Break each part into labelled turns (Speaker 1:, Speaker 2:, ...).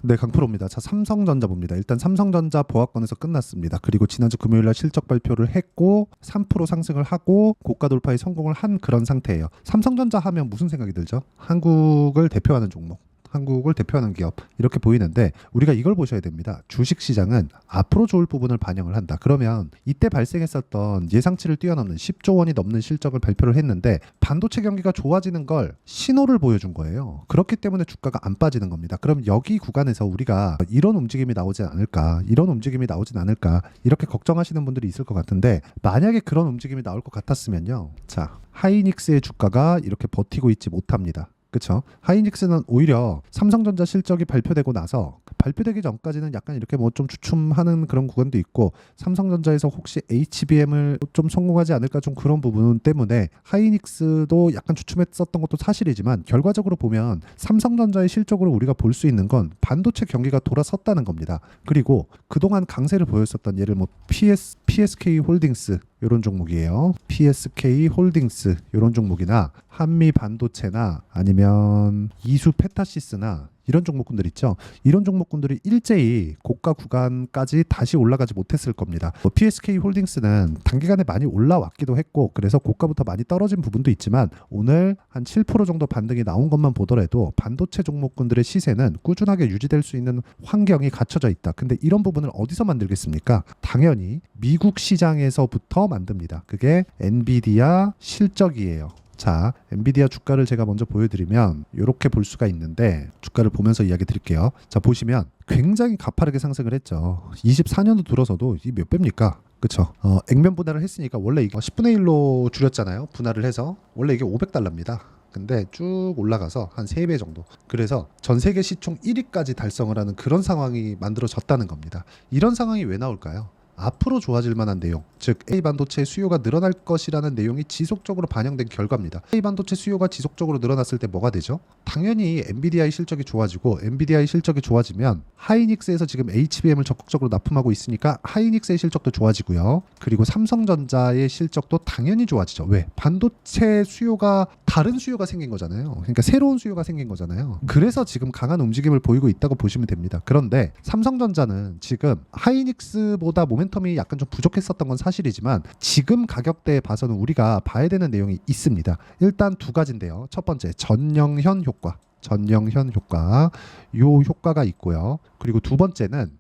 Speaker 1: 네, 강프로입니다. 자, 삼성전자 봅니다. 일단 삼성전자 보합권에서 끝났습니다. 그리고 지난주 금요일 날 실적 발표를 했고 3% 상승을 하고 고가 돌파에 성공을 한 그런 상태예요. 삼성전자 하면 무슨 생각이 들죠? 한국을 대표하는 종목. 한국을 대표하는 기업 이렇게 보이는데 우리가 이걸 보셔야 됩니다. 주식시장은 앞으로 좋을 부분을 반영을 한다. 그러면 이때 발생했었던 예상치를 뛰어넘는 10조 원이 넘는 실적을 발표를 했는데 반도체 경기가 좋아지는 걸 신호를 보여준 거예요. 그렇기 때문에 주가가 안 빠지는 겁니다. 그럼 여기 구간에서 우리가 이런 움직임이 나오지 않을까, 이런 움직임이 나오진 않을까 이렇게 걱정하시는 분들이 있을 것 같은데 만약에 그런 움직임이 나올 것 같았으면요. 자, 하이닉스의 주가가 이렇게 버티고 있지 못합니다. 그렇죠. 하이닉스는 오히려 삼성전자 실적이 발표되고 나서 발표되기 전까지는 약간 이렇게 뭐 좀 주춤하는 그런 구간도 있고 삼성전자에서 혹시 HBM을 좀 성공하지 않을까 좀 그런 부분 때문에 하이닉스도 약간 주춤했었던 것도 사실이지만 결과적으로 보면 삼성전자의 실적으로 우리가 볼 수 있는 건 반도체 경기가 돌아섰다는 겁니다. 그리고 그동안 강세를 보였었던 예를 뭐 PSK 홀딩스 이런 종목이에요. PSK 홀딩스 이런 종목이나 한미 반도체나 아니면 이수 페타시스나 이런 종목군들 있죠. 이런 종목군들이 일제히 고가 구간까지 다시 올라가지 못했을 겁니다. 뭐 PSK 홀딩스는 단기간에 많이 올라왔기도 했고 그래서 고가부터 많이 떨어진 부분도 있지만 오늘 한 7% 정도 반등이 나온 것만 보더라도 반도체 종목군들의 시세는 꾸준하게 유지될 수 있는 환경이 갖춰져 있다. 근데 이런 부분을 어디서 만들겠습니까? 당연히 미국 시장에서부터 만듭니다. 그게 엔비디아 실적이에요. 자, 엔비디아 주가를 제가 먼저 보여드리면 이렇게 볼 수가 있는데 주가를 보면서 이야기 드릴게요. 자, 보시면 굉장히 가파르게 상승을 했죠. 24년도 들어서도 이 몇 배입니까? 그쵸? 액면 분할을 했으니까 원래 이거 10분의 1로 줄였잖아요. 분할을 해서 원래 이게 500달러입니다. 근데 쭉 올라가서 한 3배 정도. 그래서 전 세계 시총 1위까지 달성을 하는 그런 상황이 만들어졌다는 겁니다. 이런 상황이 왜 나올까요? 앞으로 좋아질 만한 내용, 즉 A 반도체 수요가 늘어날 것이라는 내용이 지속적으로 반영된 결과입니다. A 반도체 수요가 지속적으로 늘어났을 때 뭐가 되죠? 당연히 엔비디아의 실적이 좋아지고 엔비디아의 실적이 좋아지면 하이닉스에서 지금 HBM을 적극적으로 납품하고 있으니까 하이닉스의 실적도 좋아지고요. 그리고 삼성전자의 실적도 당연히 좋아지죠. 왜? 반도체 수요가 다른 수요가 생긴 거잖아요. 그러니까 새로운 수요가 생긴 거잖아요. 그래서 지금 강한 움직임을 보이고 있다고 보시면 됩니다. 그런데 삼성전자는 지금 하이닉스보다 모멘텀이 약간 좀 부족했었던 건 사실이지만 지금 가격대에 봐서는 우리가 봐야 되는 내용이 있습니다. 일단 두 가지인데요. 첫 번째, 전영현 효과. 전영현 효과. 요 효과가 있고요. 그리고 두 번째는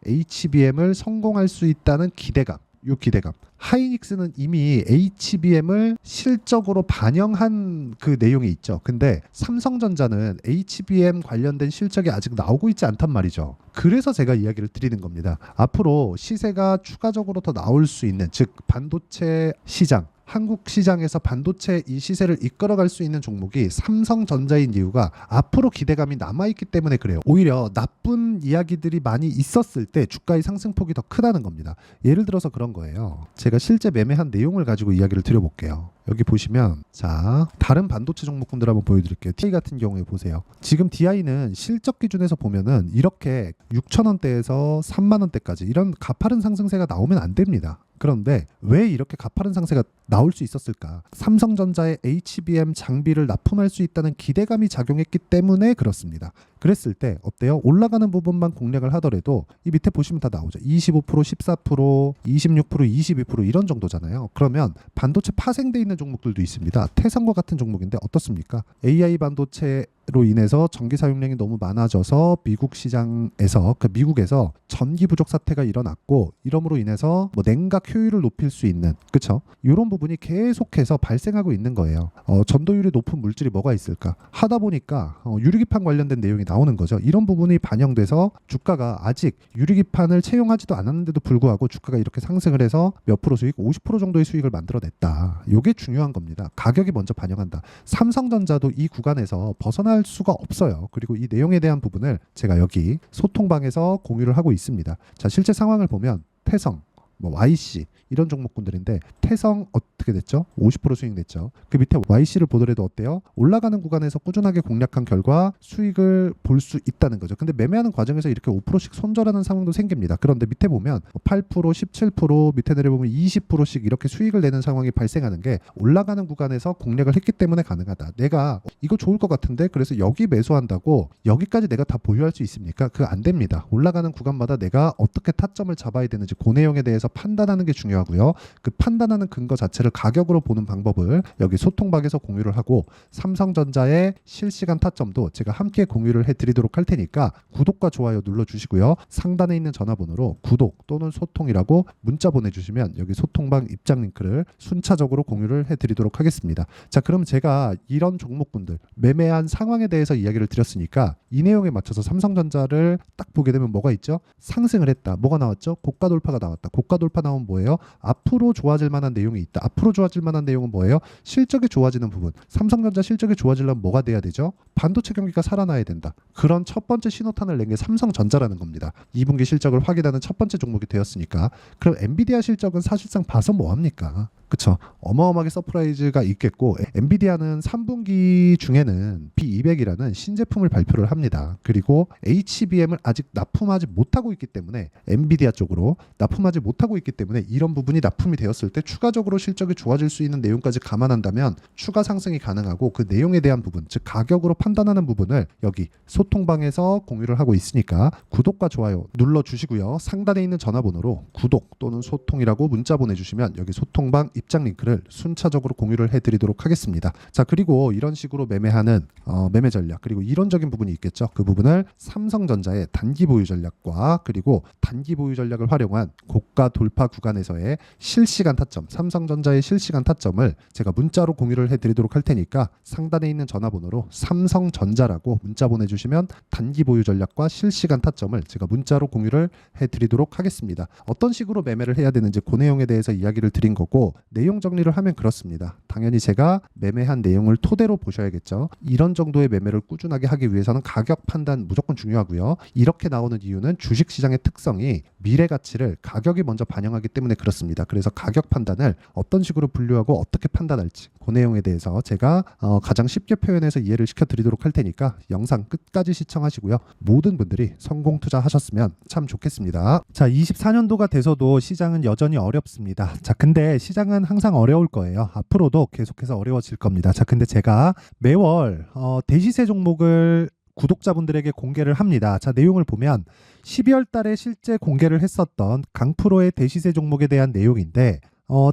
Speaker 1: HBM을 성공할 수 있다는 기대감. 요 기대감. 하이닉스는 이미 HBM을 실적으로 반영한 그 내용이 있죠. 근데 삼성전자는 HBM 관련된 실적이 아직 나오고 있지 않단 말이죠. 그래서 제가 이야기를 드리는 겁니다. 앞으로 시세가 추가적으로 더 나올 수 있는, 즉 반도체 시장, 한국 시장에서 반도체 이 시세를 이끌어갈 수 있는 종목이 삼성전자인 이유가 앞으로 기대감이 남아있기 때문에 그래요. 오히려 나쁜 이야기들이 많이 있었을 때 주가의 상승폭이 더 크다는 겁니다. 예를 들어서 그런 거예요. 제가 실제 매매한 내용을 가지고 이야기를 드려볼게요. 여기 보시면 자, 다른 반도체 종목군들 한번 보여드릴게요. TI 같은 경우에 보세요. 지금 DI는 실적 기준에서 보면은 이렇게 6,000원대에서 3만원대까지 이런 가파른 상승세가 나오면 안 됩니다. 그런데 왜 이렇게 가파른 상승세가 나올 수 있었을까? 삼성전자의 HBM 장비를 납품할 수 있다는 기대감이 작용했기 때문에 그렇습니다. 그랬을 때 어때요? 올라가는 부분만 공략을 하더라도 이 밑에 보시면 다 나오죠. 25%, 14%, 26%, 22% 이런 정도잖아요. 그러면 반도체 파생돼 있는 종목들도 있습니다. 태성과 같은 종목인데 어떻습니까? AI 반도체로 인해서 전기 사용량이 너무 많아져서 미국 시장에서 미국에서 전기 부족 사태가 일어났고 이러므로 인해서 뭐 냉각 효율을 높일 수 있는 그쵸? 이런 부분이 계속해서 발생하고 있는 거예요. 전도율이 높은 물질이 뭐가 있을까? 하다 보니까 유리기판 관련된 내용이 나오는 거죠. 이런 부분이 반영돼서 주가가 아직 유리기판을 채용하지도 않았는데도 불구하고 주가가 이렇게 상승을 해서 몇 프로 수익? 50% 정도의 수익을 만들어냈다. 이게 중요한 겁니다. 가격이 먼저 반영한다. 삼성전자도 이 구간에서 벗어날 수가 없어요. 그리고 이 내용에 대한 부분을 제가 여기 소통방에서 공유를 하고 있습니다. 자, 실제 상황을 보면 태성, 뭐 YC 이런 종목군들인데 태성 어떻게 됐죠? 50% 수익 냈죠. 그 밑에 YC를 보더라도 어때요? 올라가는 구간에서 꾸준하게 공략한 결과 수익을 볼 수 있다는 거죠. 근데 매매하는 과정에서 이렇게 5%씩 손절하는 상황도 생깁니다. 그런데 밑에 보면 8%, 17%, 밑에 내려보면 20%씩 이렇게 수익을 내는 상황이 발생하는 게 올라가는 구간에서 공략을 했기 때문에 가능하다. 내가 이거 좋을 것 같은데 그래서 여기 매수한다고 여기까지 내가 다 보유할 수 있습니까? 그거 안 됩니다. 올라가는 구간마다 내가 어떻게 타점을 잡아야 되는지 그 내용에 대해서 판단하는 게 중요하고요. 그 판단하는 근거 자체를 가격으로 보는 방법을 여기 소통방에서 공유를 하고 삼성전자의 실시간 타점도 제가 함께 공유를 해드리도록 할 테니까 구독과 좋아요 눌러주시고요. 상단에 있는 전화번호로 구독 또는 소통이라고 문자 보내주시면 여기 소통방 입장 링크를 순차적으로 공유를 해드리도록 하겠습니다. 자, 그럼 제가 이런 종목군들 매매한 상황에 대해서 이야기를 드렸으니까 이 내용에 맞춰서 삼성전자를 딱 보게 되면 뭐가 있죠? 상승을 했다. 뭐가 나왔죠? 고가 돌파가 나왔다. 고가 돌파 나오면 뭐예요? 앞으로 좋아질 만한 내용이 있다. 앞으로 좋아질 만한 내용은 뭐예요? 실적이 좋아지는 부분. 삼성전자 실적이 좋아지려면 뭐가 돼야 되죠? 반도체 경기가 살아나야 된다. 그런 첫 번째 신호탄을 낸 게 삼성전자라는 겁니다. 2분기 실적을 확인하는 첫 번째 종목이 되었으니까. 그럼 엔비디아 실적은 사실상 봐서 뭐합니까? 그쵸? 어마어마하게 서프라이즈가 있겠고 엔비디아는 3분기 중에는 B200이라는 신제품을 발표를 합니다. 그리고 HBM을 아직 납품하지 못하고 있기 때문에 엔비디아 쪽으로 납품하지 못하고 있기 때문에 이런 부분이 납품이 되었을 때 추가적으로 실적이 좋아질 수 있는 내용까지 감안한다면 추가 상승이 가능하고 그 내용에 대한 부분, 즉 가격으로 판단하는 부분을 여기 소통방에서 공유를 하고 있으니까 구독과 좋아요 눌러주시고요. 상단에 있는 전화번호로 구독 또는 소통이라고 문자 보내주시면 여기 소통방 입장 링크를 순차적으로 공유를 해드리도록 하겠습니다. 자, 그리고 이런 식으로 매매하는 매매 전략 그리고 이론적인 부분이 있겠죠. 그 부분을 삼성전자의 단기 보유 전략과 그리고 단기 보유 전략을 활용한 고가 돌파 구간에서의 실시간 타점, 삼성전자의 실시간 타점을 제가 문자로 공유를 해드리도록 할 테니까 상단에 있는 전화번호로 삼성전자라고 문자 보내주시면 단기 보유 전략과 실시간 타점을 제가 문자로 공유를 해드리도록 하겠습니다. 어떤 식으로 매매를 해야 되는지 그 내용에 대해서 이야기를 드린 거고 내용 정리를 하면 그렇습니다. 당연히 제가 매매한 내용을 토대로 보셔야겠죠. 이런 정도의 매매를 꾸준하게 하기 위해서는 가격 판단 무조건 중요하고요. 이렇게 나오는 이유는 주식시장의 특성이 미래 가치를 가격이 먼저 반영하기 때문에 그렇습니다. 그래서 가격 판단을 어떤 식으로 분류하고 어떻게 판단할지 그 내용에 대해서 제가 가장 쉽게 표현해서 이해를 시켜드리도록 할 테니까 영상 끝까지 시청하시고요. 모든 분들이 성공 투자하셨으면 참 좋겠습니다. 자, 24년도가 돼서도 시장은 여전히 어렵습니다. 자, 근데 시장은 항상 어려울 거예요. 앞으로도 계속해서 어려워질 겁니다. 자, 근데 제가 매월 대시세 종목을 구독자분들에게 공개를 합니다. 자, 내용을 보면 12월 달에 실제 공개를 했었던 강프로의 대시세 종목에 대한 내용인데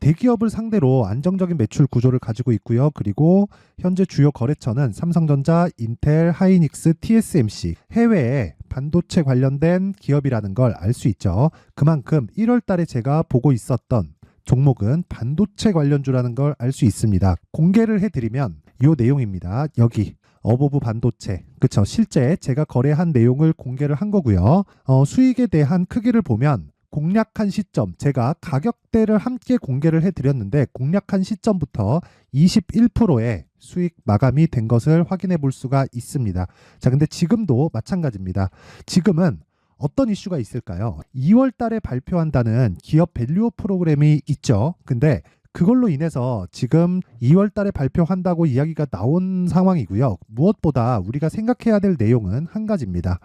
Speaker 1: 대기업을 상대로 안정적인 매출 구조를 가지고 있고요. 그리고 현재 주요 거래처는 삼성전자, 인텔, 하이닉스, TSMC, 해외에 반도체 관련된 기업이라는 걸 알 수 있죠. 그만큼 1월 달에 제가 보고 있었던 종목은 반도체 관련주라는 걸 알 수 있습니다. 공개를 해드리면 이 내용입니다. 여기 어보브 반도체, 그쵸? 실제 제가 거래한 내용을 공개를 한 거고요. 수익에 대한 크기를 보면 공략한 시점, 제가 가격대를 함께 공개를 해드렸는데 공략한 시점부터 21%의 수익 마감이 된 것을 확인해 볼 수가 있습니다. 자, 근데 지금도 마찬가지입니다. 지금은 어떤 이슈가 있을까요? 2월 달에 발표한다는 기업 밸류업 프로그램이 있죠. 근데 그걸로 인해서 지금 2월 달에 발표한다고 이야기가 나온 상황이고요. 무엇보다 우리가 생각해야 될 내용은 한 가지입니다.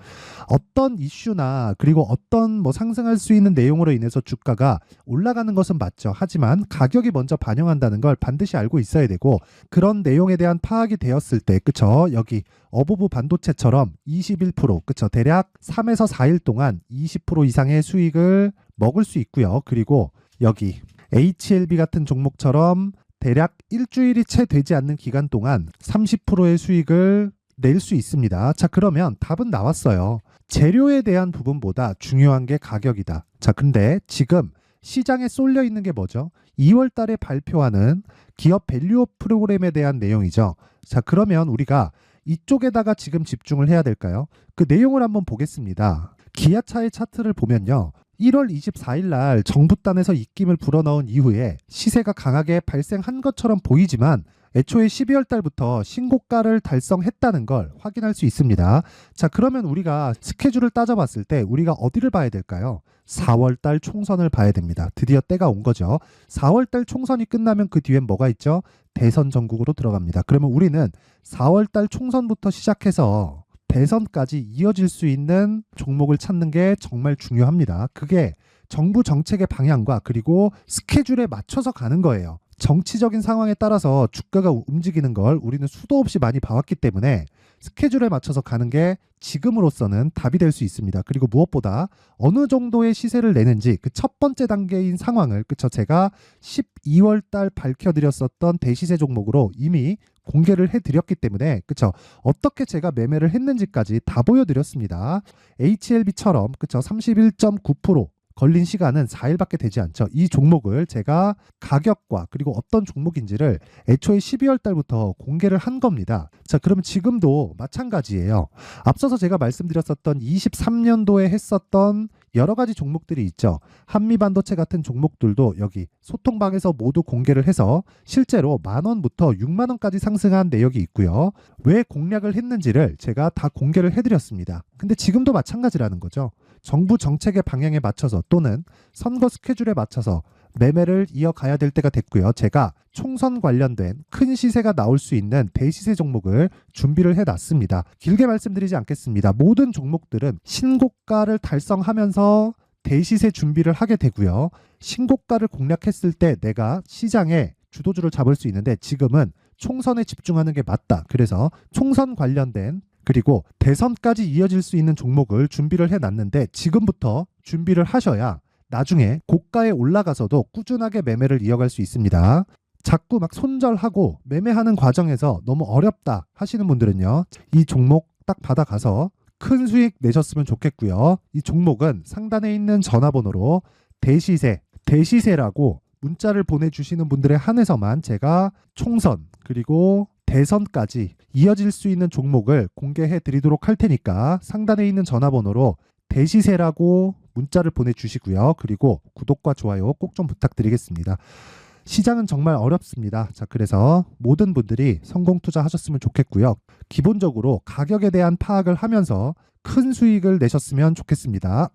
Speaker 1: 어떤 이슈나 그리고 어떤 상승할 수 있는 내용으로 인해서 주가가 올라가는 것은 맞죠. 하지만 가격이 먼저 반영한다는 걸 반드시 알고 있어야 되고 그런 내용에 대한 파악이 되었을 때 그쵸? 여기 어보브 반도체처럼 21% 그쵸? 대략 3에서 4일 동안 20% 이상의 수익을 먹을 수 있고요. 그리고 여기 HLB 같은 종목처럼 대략 일주일이 채 되지 않는 기간 동안 30%의 수익을 낼 수 있습니다. 자, 그러면 답은 나왔어요. 재료에 대한 부분보다 중요한 게 가격이다. 자, 근데 지금 시장에 쏠려 있는 게 뭐죠? 2월 달에 발표하는 기업 밸류업 프로그램에 대한 내용이죠. 자, 그러면 우리가 이쪽에다가 지금 집중을 해야 될까요? 그 내용을 한번 보겠습니다. 기아차의 차트를 보면요. 1월 24일 날 정부단에서 입김을 불어넣은 이후에 시세가 강하게 발생한 것처럼 보이지만 애초에 12월 달부터 신고가를 달성했다는 걸 확인할 수 있습니다. 자, 그러면 우리가 스케줄을 따져봤을 때 우리가 어디를 봐야 될까요? 4월 달 총선을 봐야 됩니다. 드디어 때가 온 거죠. 4월 달 총선이 끝나면 그 뒤엔 뭐가 있죠? 대선 전국으로 들어갑니다. 그러면 우리는 4월 달 총선부터 시작해서 대선까지 이어질 수 있는 종목을 찾는 게 정말 중요합니다. 그게 정부 정책의 방향과 그리고 스케줄에 맞춰서 가는 거예요. 정치적인 상황에 따라서 주가가 움직이는 걸 우리는 수도 없이 많이 봐왔기 때문에 스케줄에 맞춰서 가는 게 지금으로서는 답이 될 수 있습니다. 그리고 무엇보다 어느 정도의 시세를 내는지 그 첫 번째 단계인 상황을 제가 12월 달 밝혀드렸었던 대시세 종목으로 이미 공개를 해드렸기 때문에 어떻게 제가 매매를 했는지까지 다 보여드렸습니다. HLB처럼 31.9% 걸린 시간은 4일밖에 되지 않죠. 이 종목을 제가 가격과 그리고 어떤 종목인지를 애초에 12월 달부터 공개를 한 겁니다. 자, 그러면 지금도 마찬가지예요. 앞서서 제가 말씀드렸었던 23년도에 했었던 여러 가지 종목들이 있죠. 한미반도체 같은 종목들도 여기 소통방에서 모두 공개를 해서 실제로 10,000원부터 60,000원까지 상승한 내역이 있고요. 왜 공략을 했는지를 제가 다 공개를 해드렸습니다. 근데 지금도 마찬가지라는 거죠. 정부 정책의 방향에 맞춰서 또는 선거 스케줄에 맞춰서 매매를 이어가야 될 때가 됐고요. 제가 총선 관련된 큰 시세가 나올 수 있는 대시세 종목을 준비를 해놨습니다. 길게 말씀드리지 않겠습니다. 모든 종목들은 신고가를 달성하면서 대시세 준비를 하게 되고요. 신고가를 공략했을 때 내가 시장에 주도주를 잡을 수 있는데 지금은 총선에 집중하는 게 맞다. 그래서 총선 관련된 그리고 대선까지 이어질 수 있는 종목을 준비를 해놨는데 지금부터 준비를 하셔야 나중에 고가에 올라가서도 꾸준하게 매매를 이어갈 수 있습니다. 자꾸 막 손절하고 매매하는 과정에서 너무 어렵다 하시는 분들은요. 이 종목 딱 받아가서 큰 수익 내셨으면 좋겠고요. 이 종목은 상단에 있는 전화번호로 대시세라고 문자를 보내주시는 분들에 한해서만 제가 총선 그리고 대선까지 이어질 수 있는 종목을 공개해 드리도록 할 테니까 상단에 있는 전화번호로 대시세라고 문자를 보내주시고요. 그리고 구독과 좋아요 꼭 좀 부탁드리겠습니다. 시장은 정말 어렵습니다. 자, 그래서 모든 분들이 성공 투자하셨으면 좋겠고요. 기본적으로 가격에 대한 파악을 하면서 큰 수익을 내셨으면 좋겠습니다.